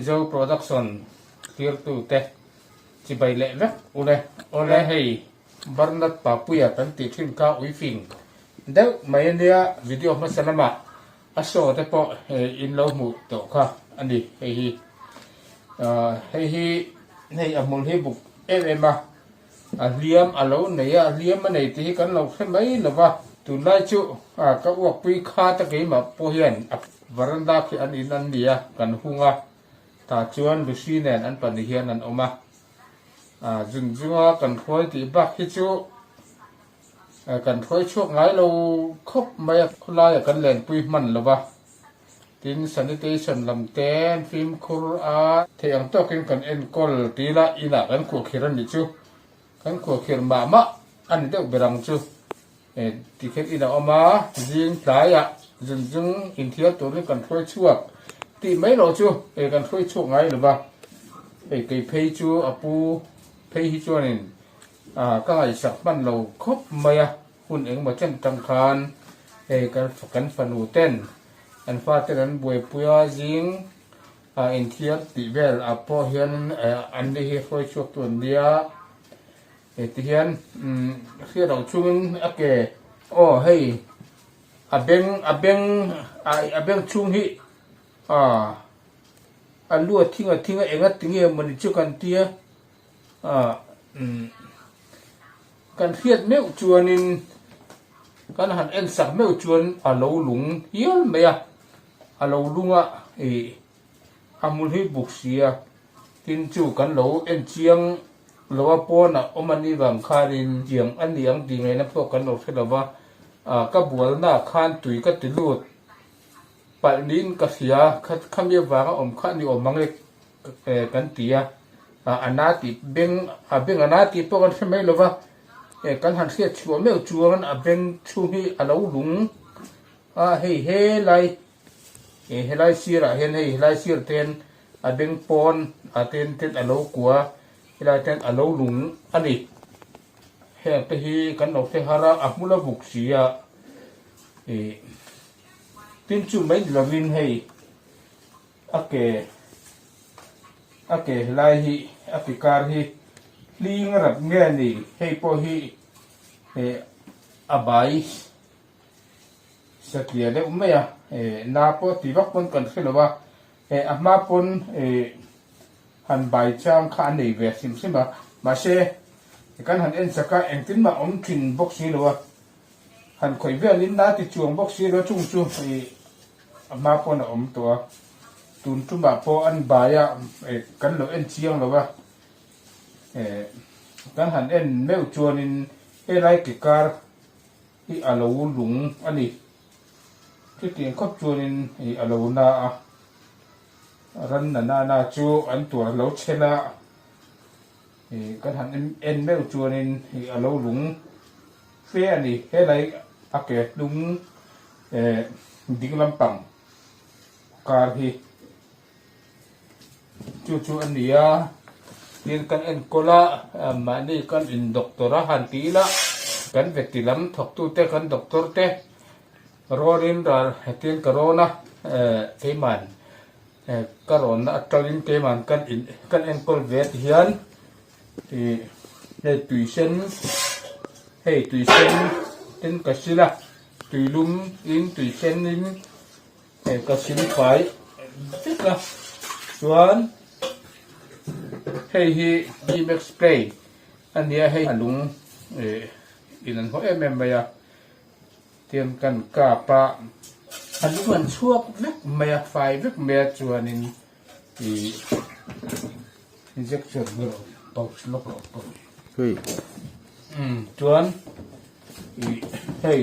Mizo Production Tier tu te chỉ bày lệ vét ole hay Barnat Papuya tan ti thim ka uifing deu mai nia video ma salama aso te po in lo mu to kha ani hei hei amul hi buk ema liam alo nei liam nei ti kan lo khe mai lova tu lai chu ka wak pui kha ta ke ma po hian varanda ki an in an dia kan hunga ta chuan bu si nen an pan hian an oma zung zunga kan khoi ti bak hi chu kan khoi chuak ngai lo khop mai khulai kan len pui man lova tin sanitation lam ten film khur a theyang to kin kan en kol tila ina kan khu khiran ni chu kan khu khir ma an deuh berang chu ti khet ina oma jing tlaya zung zung in thia tur kan khoi chuak ti mai lo chu kan khoi chuak ngai lova cái phê chu apu phê hi chuan in ka ngai sak man lo khop mai hun eng ma chen tang khan kan fanu ten an fa ten an boi puya jing in thiam ti vel apo hian an de hi khoi chuak tu dia ti hian khi đầu chung ake hey abeng chung hi lúa thinh engat tinge mani chu kan tia kan khiat meu chuanin kan han en sak meu chuan alo lung hial meya alo lunga amul hi buksia tin chu kan lo en chiang lowa pona omani wang kharin jiang aniang ti ngai na pho kan lo thelawa ka bual na khan tui ka tilut palnin ka sia khat khamia wanga om kha ni om mangle kan tia anati beng anati po kan femai lova kan han sia chuo meu chuan beng chu hi alo lung he lai sira hen lai sir ten beng pon ten alo kwa lai ten alo lung ani he te hi kan no te hara amula buksia tin chu mai lovin hei ake lai hi apikar hi ling rap nge ni hei po hi abai sakya de umya na po tiwak pon kan khilowa ama pon han bai chang kha nei ve sim ba ma se kan han en saka engtin ma om thin box ni lowa han khoi ve lin na ti chuang box ni ro chung chu ama pon om to tun tu ba po an baya kan lo en chiang lowa kan han en meu chuanin lai ki kar hi alo lung ani chu tin khop chuanin hi alo na ran na chu an tur lo chela kan han en meu chuanin hi alo lung fe ani he lai ake lung ding lampang kar hi chu ania tin kan en kola mani kan in doktora han tila kan vetilam thok tu te kan doktor te rorin dar tin corona teman corona atolin teman kan en kol vet hian ti tuition tin kasila tuilum in tuition in kasin phai tikla chuan hi max spray ania hei alung inan ho maya tiam kan ka pa alung an chuak vek maya fai vek maya chuanin injection bro box lock hui chuan hei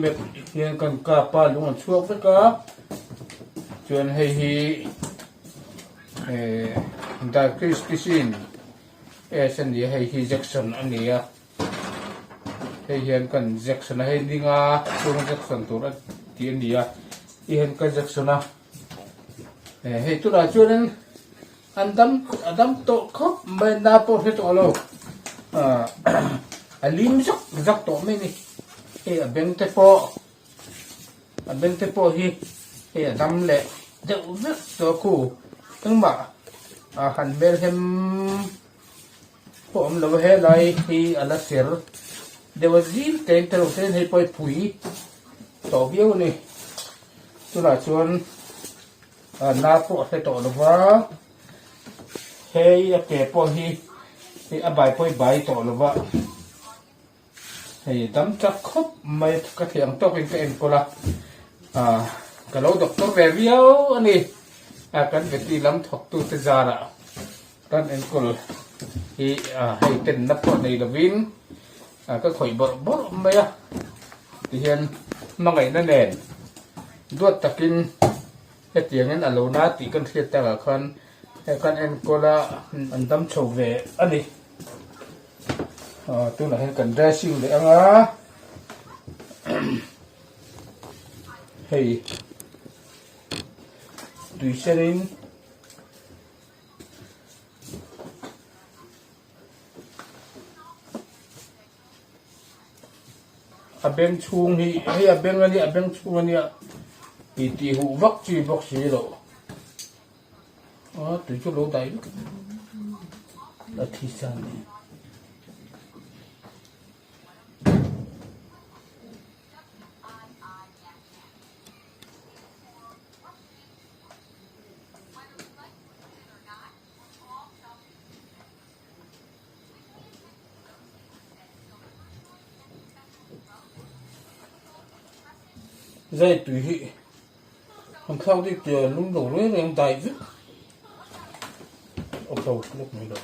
max hian kan ka pa lung an chuak veka chuan hi dicrispicin sen dia hei Jackson ania hei hian kan Jackson hei ninga chung Jackson tur ti ania hian ka Jackson hei tu la chuan adam to khop mai na po he to lo alim zak to mai ni hei abeng te po hi hei adam le de vek to ku ตั้งมาหันเบลเฮมผมเราเฮลัยที่อัลเซอร์เดี๋ยวจีนเต็มตลอดเส้นให้ไปผุยต่อเบี้ยวนี่ตัวละชวนน้าปวดให้ต่อหรือว่าเฮ้ยแกปวดที่อบายไปใบต่อหรือว่าให้ดำจักครบไม่กระเทียมต้องเป็นเก็ละkalau doktor beliau ni akan beti lam thok tu tejara kan enkol hai ten nap nei lovin ka khoi bor bor maya ti hian mangai na nen duat takin hetiangen alona ti kan thriat ta khan kan enkola andam chove ani tu na hen kan dressing le anga hey tùy xe đến bên chuông thì hay bên chuông anh thì hụ vắc gì rồi tùy chỗ lỗ tay là thì sao này dây tùy hị không sao đi chờ lúc đầu đấy là em tay vứt ông sau lúc này đâu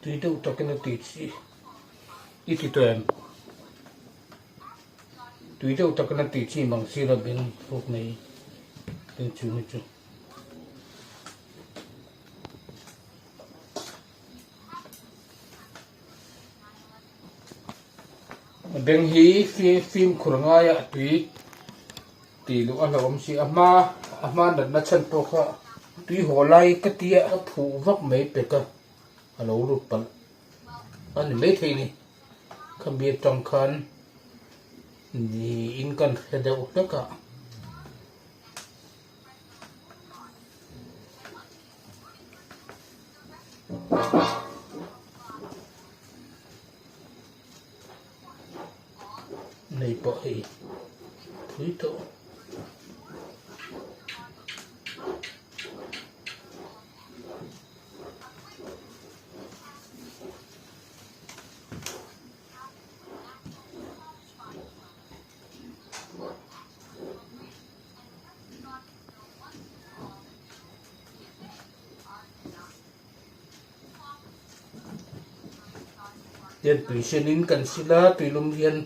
tùy đâu cho cái nó tịt gì ít thì tùy tùy đâu cho cái nó tịt gì bằng xí là bên phục này bên chú này chú bên hi phim khurangaya tùy tì lu anh làm gì ama đặt chân to kha tùy hồ lai cái tia phụ vấp mấy bề cơ alo rụt bẩn anh mấy thế này không biết trong khăn ni in cần phải đâu tất cả này bỏ hi thứ tổ tiền tùy xe nín cần xí lá tùy lông viên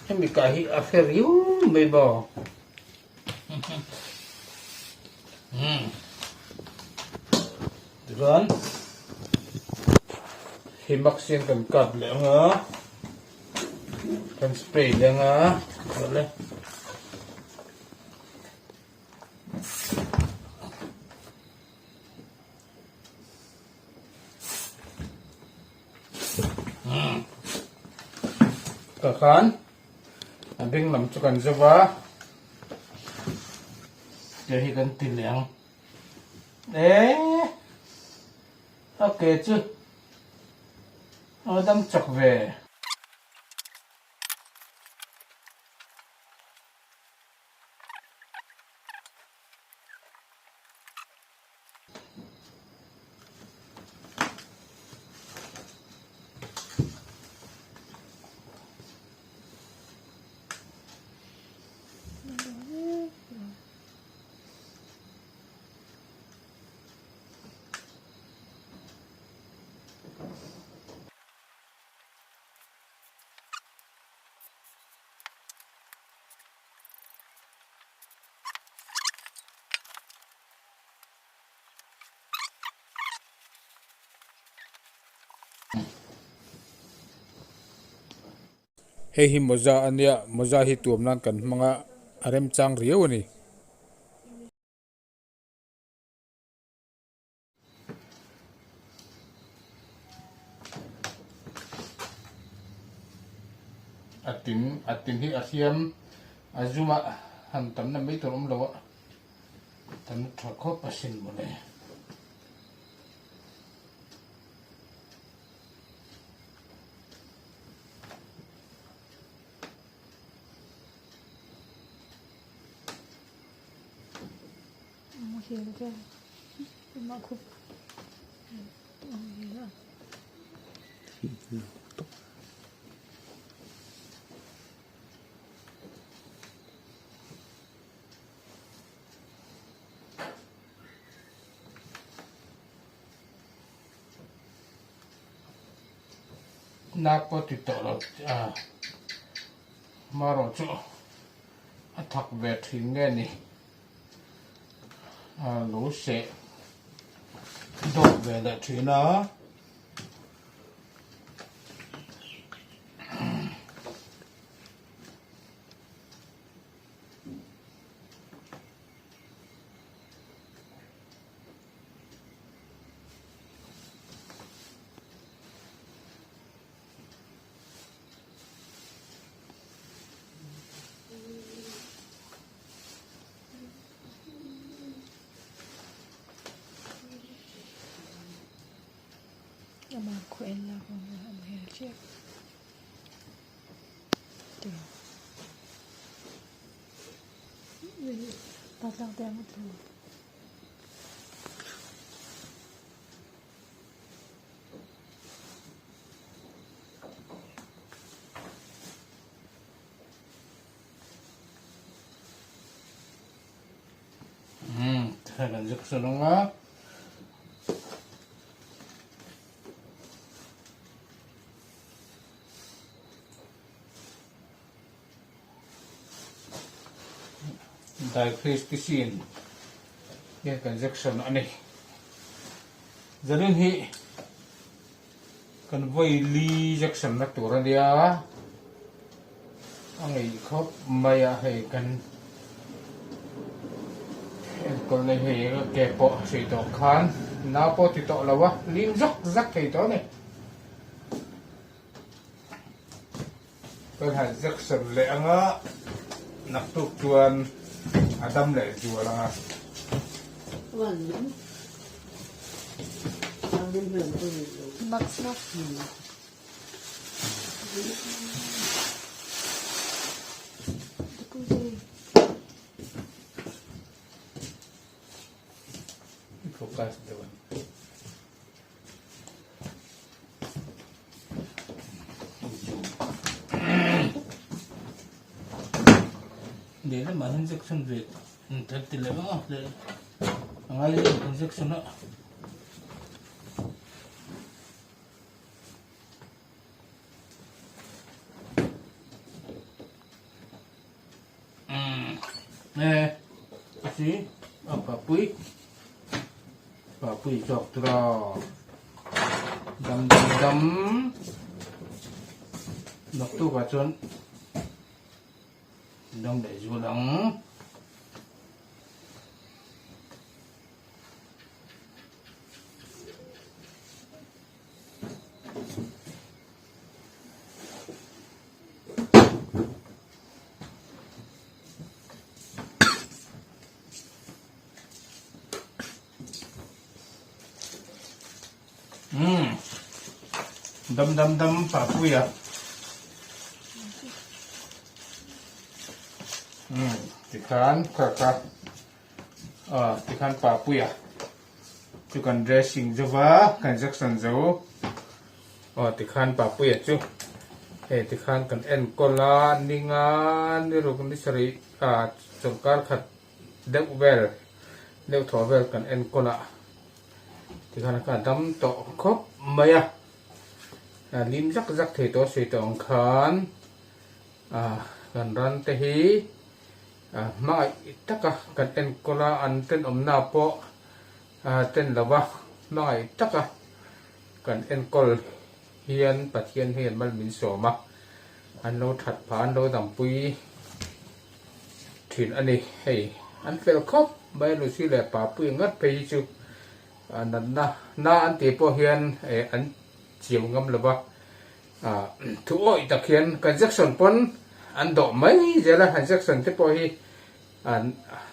em bị cái affair yếu mày bỏ rồi khi mắc xiên cần cắt lẽ ngã cần spray lẽ ngã rồi lên cả khán bên làm cho cần giova giờ thì cần tiền lẻ đấy ok chứ đâm chọc về hei hi moza ania moza hi tuam nan kan hmanga arem chang riau ani atin hi athiam azuma han tam na mai torom lo tan thakho pasin bole hiểu chưa mà khúc napo ti to lo maro chu athak ve thin nge ni lũ sẽ đổ về lại thủy nó mà khuyên là con làm hiểu chưa được bắt đầu đem một thứ thế là rất sôi nóng á diaphragm pisin ya conjection ani zanin hi kan voi li jackson na tura dia angai khop maya he kan kon nei he ke po sei to khan na po ti to lawa lim zak zak ke to ne kan ha jackson le anga nak tuk tuan Adam lại chùa là mặc sắc focus dewan để nó mà hình section về thật thì là nó để ngay hình section đó nè gì bà pui chọc trò đâm đâm đâm nọc tu cả chân đông để vô đóng đâm đâm phá phui à thì khán cả thì khán phá phui à chú cần dressing cho vá cần Jackson dấu thì khán phá phui à chú thì khán cần en cola ningan đi rồi con đi sari trong car khát đeo vel đeo thỏ vel cần en cola thì khán cả đâm to khóc mày lim rắc rắc thì to suy tổng khán gần ran te hi mai taka kan en kola an ten omna po ten lawa mai taka kan en kol hian pathian hian mal min soma anh lâu thật phá anh lâu tầm pui thuyền anh đi hey anh phải khóc bây giờ xí lệ phá pui ngất phi chứ anh na anh tiếp po hiền anh chiều ngâm là ba thu ôi đặc hiền cái Jackson pon anh độ mấy giờ là anh Jackson tiếp po hi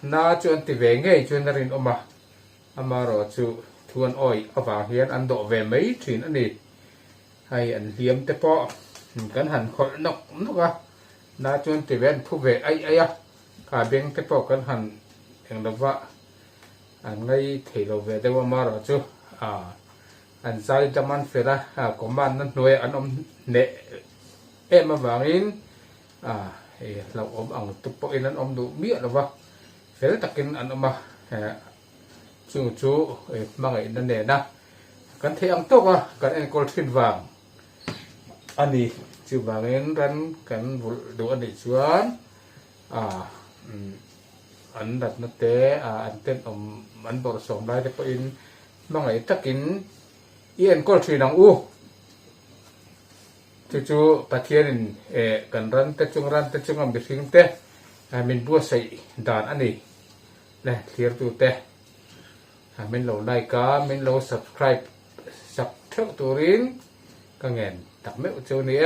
na cho anh tiếp về ngay cho anh rin ama rồi chú thu anh ôi ở vào hiền anh độ về mấy thuyền anh đi hay anh liếm tiếp po cái hẳn khỏi nọc na cho anh tiếp về thu về ai cả bên tiếp po cái hẳn em đó vợ anh ngay thì đầu về đây mà rồi chú anh sai cho man phải ra có man nó nuôi anh ông nệ em mà vàng in lâu ốm ông tụt bội anh ông đủ biết là vâng phải là takin anh ông mà chú mang ấy nó nè na cái thế ông tốt cái anh còn thiên vàng anh đi chú vàng in rắn cái đủ anh đi xuống anh đặt nó té anh tên ông anh bỏ sống lại để bội in mang ấy takin yên có thuyền nòng u chú pathianin kan ran te chung am bising te min bua sei dan ani le clear tu te min lo like ka min lo subscribe sub thok turin ka ngen tak me chu ni